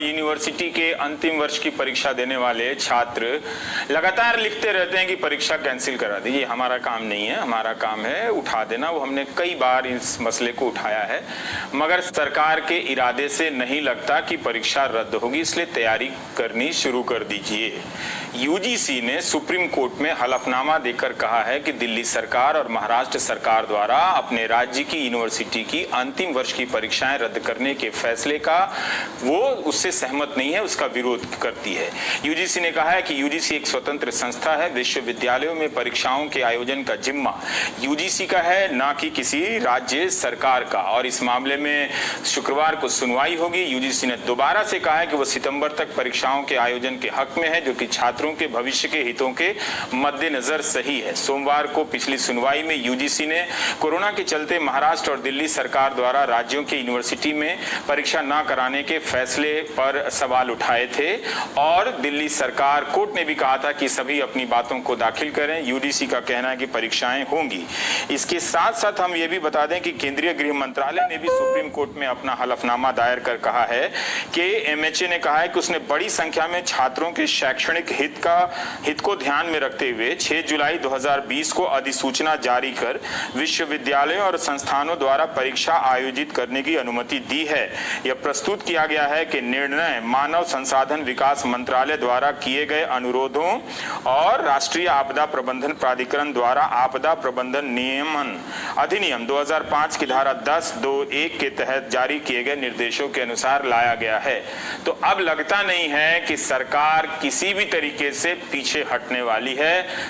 University के अंतिम वर्ष की परीक्षा देने वाले छात्र लगातार लिखते रहते हैं कि परीक्षा कैंसिल करा दी। ये हमारा काम नहीं है, हमारा काम है उठा देना। वो हमने कई बार इस मसले को उठाया है, मगर सरकार के इरादे से नहीं लगता कि परीक्षा रद्द होगी, इसलिए तैयारी करनी शुरू कर दीजिए। यूजीसी ने सुप्रीम कोर्ट में हलफनामा देकर कहा है कि दिल्ली सरकार और महाराष्ट्र सरकार द्वारा अपने राज्य की यूनिवर्सिटी की अंतिम वर्ष की परीक्षाएं रद्द करने के फैसले का वो उससे सहमत नहीं है, उसका विरोध करती है। यूजीसी ने कहा है कि यूजीसी एक स्वतंत्र संस्था है, विश्वविद्यालयों में परीक्षाओं के आयोजन का जिम्मा यूजीसी का है, न कि किसी राज्य सरकार का। और इस मामले में शुक्रवार को सुनवाई होगी। यूजीसी ने दोबारा से कहा है कि वो सितंबर तक परीक्षाओं के आयोजन के हक में है, जो कि छात्रों के भविष्य के हितों के मद्देनजर सही है। सोमवार को पिछली सुनवाई में यूजीसी ने कोरोना के चलते महाराष्ट्र और दिल्ली सरकार द्वारा राज्यों के यूनिवर्सिटी में परीक्षा न कराने के फैसले पर सवाल उठाए थे और दिल्ली सरकार कोर्ट ने भी कहा था कि सभी अपनी बातों को दाखिल करें। यूजीसी का कहना है कि परीक्षाएं होंगी। इसके साथ साथ हम ये भी बता दें कि केंद्रीय गृह मंत्रालय ने भी सुप्रीम कोर्ट में अपना हलफनामा दायर कर कहा है कि एमएचए ने कहा है कि उसने बड़ी संख्या में छात्रों के शैक्षणिक हित को ध्यान में रखते हुए 6 जुलाई 2020 को अधिसूचना जारी कर विश्वविद्यालयों और संस्थानों द्वारा परीक्षा आयोजित करने की अनुमति दी है। यह प्रस्तुत किया गया है कि निर्णय मानव संसाधन विकास मंत्रालय द्वारा किए गए अनुरोधों और राष्ट्रीय आपदा प्रबंधन प्राधिकरण द्वारा आपदा प्रबंधन नियमन अधिनियम 2005 की धारा 10(2)(1) के तहत जारी किए गए निर्देशों के अनुसार लाया गया है। तो अब लगता नहीं है कि सरकार किसी भी तरीके से पीछे हटने वाली है।